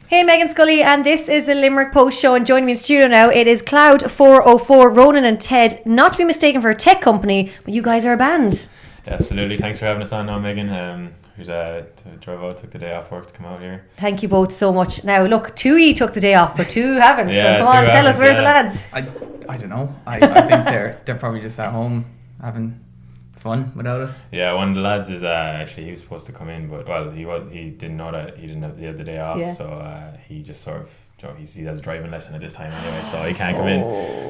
Hey, Meghann, Scully, and this is the Limerick Post Show, and joining me in studio now, it is Cloud 404, Ronan and Ted, not to be mistaken for a tech company, but you guys are a band. Absolutely. Thanks for having us on now, Meghann. Who's drove out, took the day off work to come out here. Thank you both so much. Now, look, two of you took the day off, but two haven't. Yeah, so come on, tell us, where are the lads? I don't know. I think they're probably just at home having fun without us. Yeah, one of the lads is actually, he was supposed to come in, but he didn't know that he didn't have the day off, so he just sort of, he has a driving lesson at this time anyway, so he can't come in.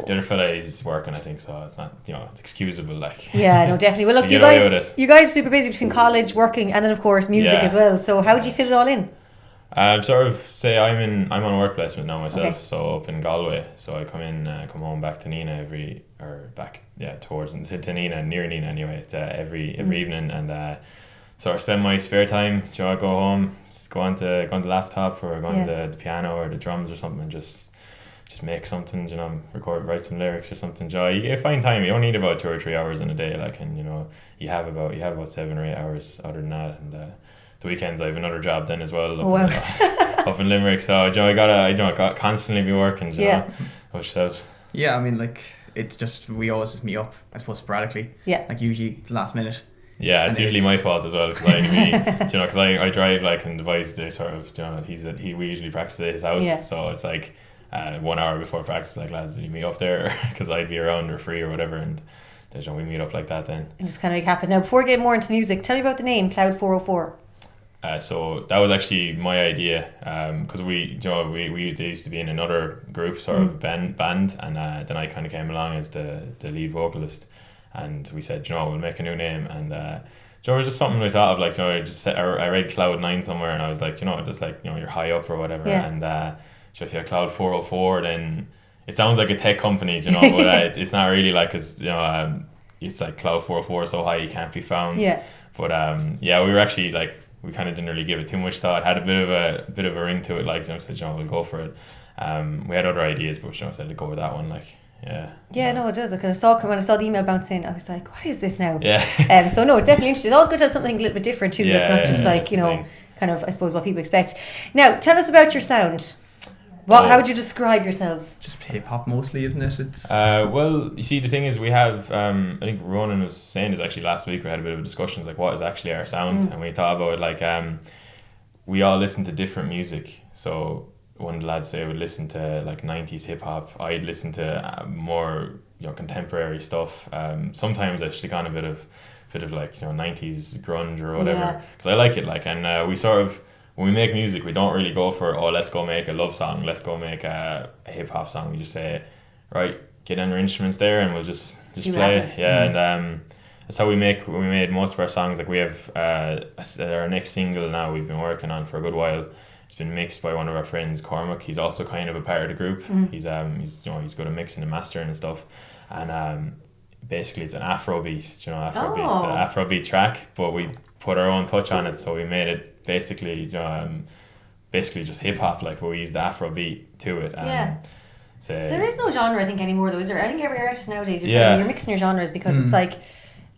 The other fella is working, I think, so it's not, it's excusable, like. Yeah, no, definitely. Well, look, you guys are super busy between college, working, and then of course music as well. So how do you fit it all in? Sort of say I'm on work placement now myself, so up in Galway. So I come home back to Nenagh towards to Nenagh, near Nenagh anyway. It's every evening, and so I spend my spare time. I go home, go on the laptop or go on the piano or the drums or something, and just make something. Write some lyrics or something. You find time. You only need about 2 or 3 hours in a day, like, and you have about 7 or 8 hours other than that, and. The weekends I have another job then as well up in Limerick, so I gotta constantly be working. Yeah, I mean, like, it's just we always just meet up, I suppose, sporadically. Yeah, like usually the last minute. Yeah, it's usually my fault as well because I drive, like, and the boys, they sort of we usually practice at his house, so it's like 1 hour before practice, like, lads, you meet up there because I'd be around or free or whatever, and we meet up like that then. And just kind of make it happen. Now, before we get more into the music, tell me about the name Cloud 404. So that was actually my idea, because we used to be in another group, sort of band, and then I kind of came along as the lead vocalist, and we said, we'll make a new name, and it was just something we thought of, like, I read Cloud 9 somewhere, and I was like, just like, you're high up or whatever, and if you have Cloud 404, then it sounds like a tech company, but it's not really, like, because it's like Cloud 404 so high you can't be found. But we were actually, like, we kind of didn't really give it too much thought. It had a bit of a ring to it, like, said, we'll go for it. We had other ideas, but said to go with that one, like, no, it does. Like, when I saw the email bounce in, I was like, what is this now? So no, it's definitely interesting. It's always good to have something a little bit different too. That's not just like, kind of, I suppose, what people expect. Now, tell us about your sound. How would you describe yourselves? Just hip hop mostly, isn't it? It's well, you see, the thing is, we have I think Ronan was saying this actually last week. We had a bit of a discussion, like, what is actually our sound, and we thought about it, like, we all listen to different music. So one of the lads would listen to, like, 90s hip hop. I'd listen to more contemporary stuff. Sometimes actually kind of bit of like 90s grunge or whatever, because I like it, like, and we sort of. When we make music, we don't really go for, let's go make a love song, let's go make a hip hop song. We just say, right, get on your instruments there, and we'll just play. And that's how we made most of our songs. Like, we have our next single now we've been working on for a good while. It's been mixed by one of our friends, Cormac. He's also kind of a part of the group. He's good at mixing and mastering and stuff. And basically it's an Afrobeat, It's an Afrobeat track, but we put our own touch on it, so we made it basically just hip hop, like, but we used the Afrobeat to it. So there is no genre, I think, anymore, though, is there? I think every artist nowadays, you're mixing your genres, because it's like,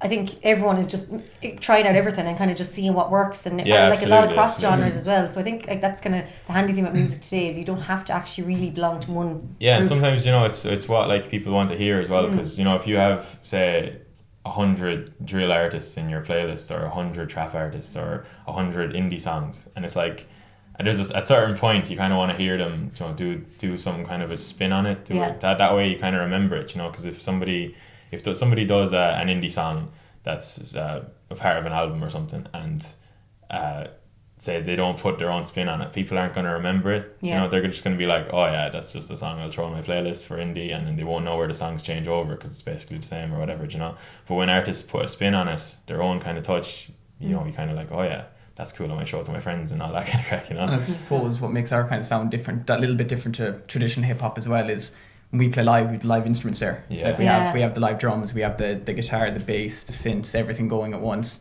I think everyone is just trying out everything and kind of just seeing what works, and like a lot of cross genres as well. So I think, like, that's kind of the handy thing about music today, is you don't have to actually really belong to one group. And sometimes it's what, like, people want to hear as well, because if you have, say, 100 drill artists in your playlist, or 100 trap artists, or 100 indie songs, and it's like, there's at a certain point you kind of want to hear them do some kind of a spin on it, that way you kind of remember it, because if somebody does an indie song that's a part of an album or something, and say they don't put their own spin on it, people aren't going to remember it. They're just going to be like, oh yeah, that's just a song I'll throw on my playlist for indie, and then they won't know where the songs change over because it's basically the same or whatever. But when artists put a spin on it, their own kind of touch, you kind of like, oh yeah, that's cool, I might show it to my friends and all that kind of crack. And I suppose what makes our kind of sound different, that little bit different to traditional hip hop as well, is when we play live with live instruments there. Like, we have the live drums, we have the guitar, the bass, the synths, everything going at once.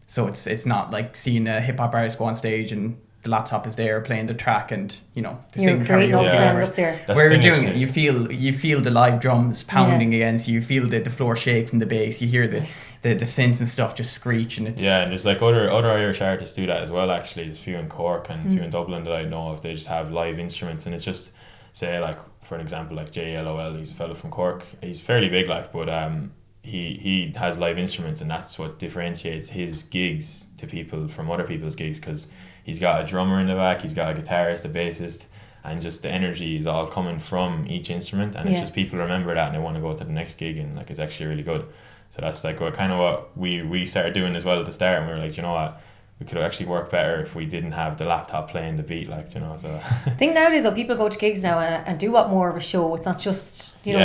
So it's not like seeing a hip hop artist go on stage and the laptop is there playing the track, and they sing karaoke up there. Where you're doing it, you feel the live drums pounding against you, feel the floor shake from the bass, you hear the synths and stuff just screech, and it's and there's like other Irish artists do that as well. Actually, there's a few in Cork and a few in Dublin that I know of. They just have live instruments, and it's just, say, like for an example, like JLOL, he's a fellow from Cork. He's fairly big, like, but he has live instruments, and that's what differentiates his gigs to people from other people's gigs, because he's got a drummer in the back, he's got a guitarist, a bassist, and just the energy is all coming from each instrument, and it's just people remember that and they want to go to the next gig, and like it's actually really good. So that's like what we started doing as well at the start, and we were like, you know what, we could actually work better if we didn't have the laptop playing the beat, like, you know. So I think nowadays though, people go to gigs now and do want more of a show. It's not just, you know,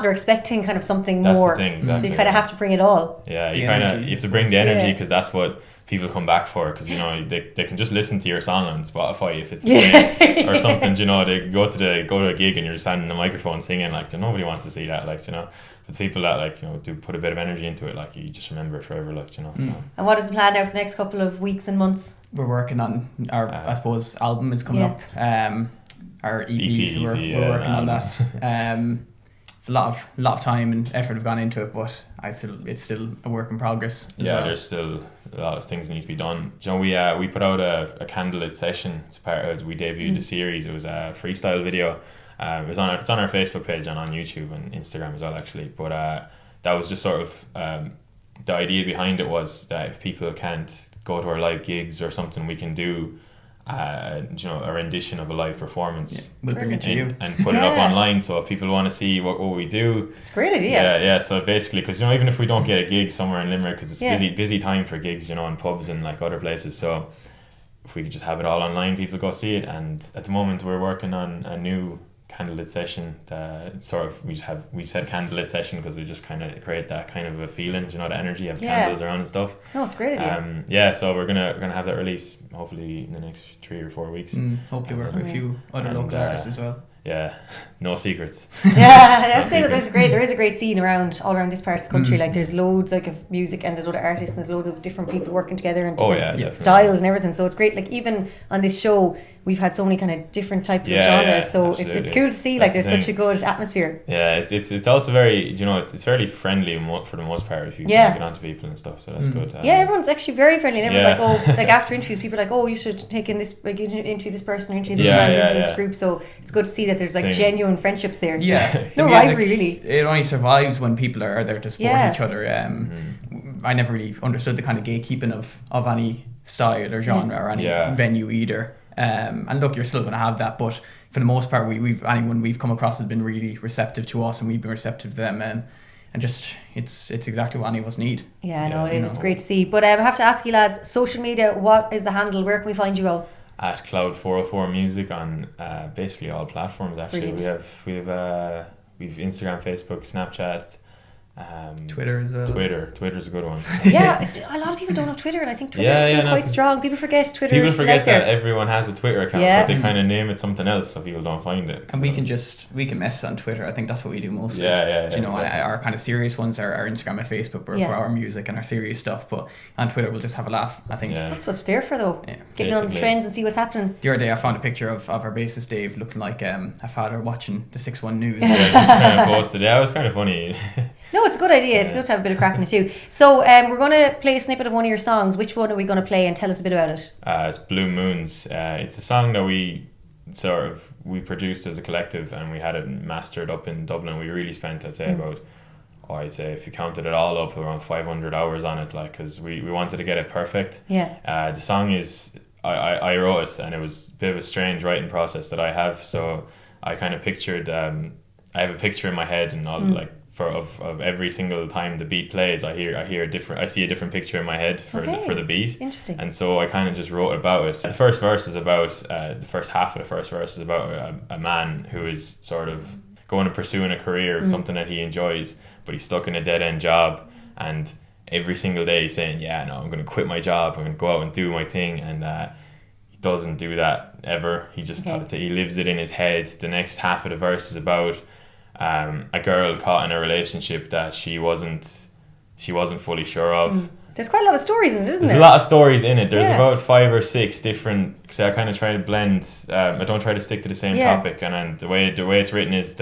they're expecting kind of something that's more. The thing, exactly. So you kind of have to bring it all. Yeah, you have to bring the energy, because that's what people come back for, because, you know, they can just listen to your song on Spotify if it's the same or something, you know. They go to a gig and you're standing in the microphone singing, like, nobody wants to see that, like, you know. But people that, like, you know, do put a bit of energy into it, like, you just remember it forever, like, you know. So. And what is the plan now for the next couple of weeks and months? We're working on our I suppose album is coming up, our EP, so we're working on that. It's a lot of time and effort have gone into it, but it's still a work in progress as well. There's still a lot of things that need to be done. You know, we put out a candlelit session as part of, we debuted the series. It was a freestyle video. It's on our Facebook page and on YouTube and Instagram as well, actually. But that was just sort of the idea behind it, was that if people can't go to our live gigs or something, we can do you know, a rendition of a live performance. We'll bring it to you and put it up online, so if people want to see what we do, it's a great idea. Yeah. So basically, because, you know, even if we don't get a gig somewhere in Limerick, because it's busy time for gigs, you know, in pubs and like other places, so if we could just have it all online, people go see it. And at the moment we're working on a new candlelit session. We said candlelit session because we just kind of create that kind of a feeling, you know, the energy of candles around and stuff. No, it's a great idea. So we're gonna have that release hopefully in the next 3 or 4 weeks. Hopefully work with a few other local artists as well. Yeah, no secrets. I have to say that there is a great scene all around this part of the country. Like, there's loads like of music, and there's other artists, and there's loads of different people working together, and different styles and everything. So it's great. Like, even on this show, we've had so many kind of different types of genres. So it's cool to see. Like, there's such a good atmosphere. Yeah, it's also very, you know, it's fairly friendly for the most part if you can get onto people and stuff. So that's good. Everyone's actually very friendly. And everyone's like, like after interviews, people are like, you should take in this, like, interview this person or interview this man, interview this group. So it's good to see that there's like genuine friendships there. Yeah, no rivalry really. It only survives when people are there to support each other. I never really understood the kind of gatekeeping of any style or genre or any venue either. And look, you're still going to have that, but for the most part, anyone we've come across has been really receptive to us, and we've been receptive to them, and just it's exactly what any of us need. Yeah, no, it is. It's great to see. But I have to ask you, lads, social media, what is the handle? Where can we find you all? At Cloud 404 Music on basically all platforms. Actually, brilliant. we've Instagram, Facebook, Snapchat. Twitter as well. Twitter's a good one. A lot of people don't have Twitter, and I think Twitter's still quite strong. People forget Twitter. People is still forget out there. that everyone has a Twitter account, but they kind of name it something else, so people don't find it. And we can mess on Twitter. I think that's what we do mostly. You know, exactly. Our kind of serious ones are our Instagram and Facebook, for our music and our serious stuff. But on Twitter, we'll just have a laugh. I think that's what's there for, though. Getting on the trends and see what's happening. The other day, I found a picture of our bassist Dave looking like a father watching the 6-1 news. Just kind of posted. Yeah, it was kind of funny. No, it's a good idea. It's good to have a bit of crack in it too. So we're going to play a snippet of one of your songs. Which one are we going to play, and tell us a bit about it? It's Blue Moons. It's a song that we produced as a collective, and we had it mastered up in Dublin. We really spent, I'd say if you counted it all up, around 500 hours on it, like, because we wanted to get it perfect. The song is, I wrote it, and it was a bit of a strange writing process that I have. So I kind of pictured, I have a picture in my head, and all like, of every single time the beat plays, I see a different picture in my head for the beat. Interesting. And so I kind of just wrote about it. The first verse is about the first half of the first verse is about a man who is sort of going to pursuing a career, something that he enjoys, but he's stuck in a dead end job, and every single day he's saying, I'm going to quit my job, I'm going to go out and do my thing, and he doesn't do that ever. He just he lives it in his head. The next half of the verse is about a girl caught in a relationship that she wasn't fully sure of. There's quite a lot of stories in it, isn't there? There's a lot of stories in it. There's about 5 or 6 different, because I kind of try to blend, I don't try to stick to the same topic, and then the way it's written is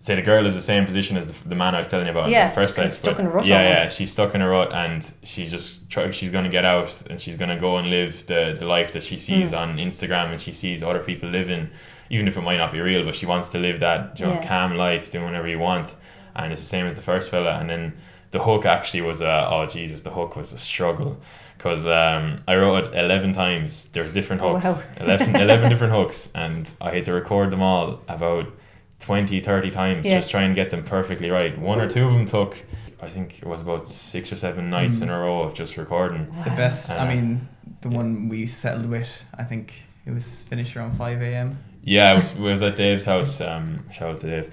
say the girl is the same position as the man I was telling you about in the first place. Stuck in a rut. Yeah, she's stuck in a rut, and she's going to get out, and she's going to go and live the life that she sees on Instagram, and she sees other people living, even if it might not be real, but she wants to live that calm life, doing whatever you want. And it's the same as the first fella. And then the hook actually was the hook was a struggle, because I wrote it 11 times. There's different hooks. Wow. 11 different hooks, and I had to record them all about 20-30 times, just try and get them perfectly right. One or two of them took, I think it was about 6 or 7 nights in a row of just recording. The best, the one we settled with, I think it was finished around 5 a.m. Yeah, it was at Dave's house. Shout out to Dave.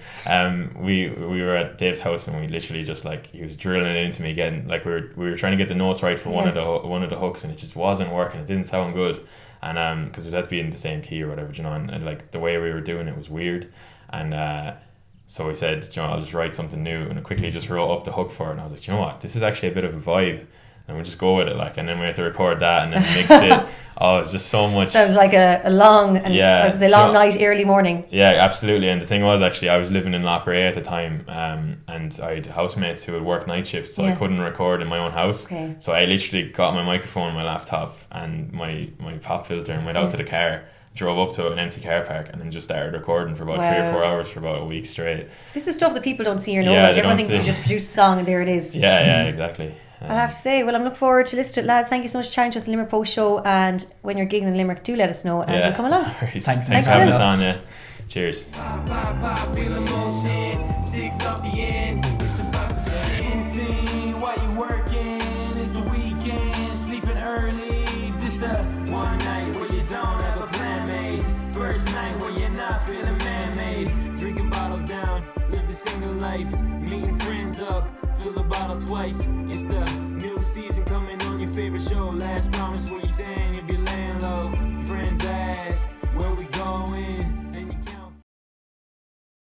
We were at Dave's house, and we literally just like, he was drilling it into me again. Like we were trying to get the notes right for one of the hooks, and it just wasn't working. It didn't sound good, and because it had to be in the same key or whatever, you know. And like the way we were doing it was weird, and so we said, you know, I'll just write something new, and I quickly just wrote up the hook for it. And I was like, you know what, this is actually a bit of a vibe, and we'll just go with it. Like, and then we have to record that and then mix it. Oh, it's just so much. Sounds like a long and night, early morning. Yeah, absolutely. And the thing was, actually, I was living in Lochray at the time, and I had housemates who would work night shifts, so I couldn't record in my own house. Okay. So I literally got my microphone, my laptop, and my pop filter, and went out to the car, drove up to an empty car park, and then just started recording for about 3 or 4 hours for about a week straight. Is this the stuff that people don't see or know about? Everyone thinks you just produce a song and there it is. Yeah, exactly. I have to say, well, I'm looking forward to listening to it, lads. Thank you so much for chatting to us on the Limerick Post Show, and when you're gigging in Limerick, do let us know, and we'll come along. Thanks for having us on. Yeah, cheers. While you working, it's the weekend, sleeping early. This the one night where you don't have a plan made. First night where you're not feeling man-made. Drinking bottles down, live the single life. Meeting friends up, fill a bottle twice. It's the new season coming on your favorite show. Last promise, what you saying?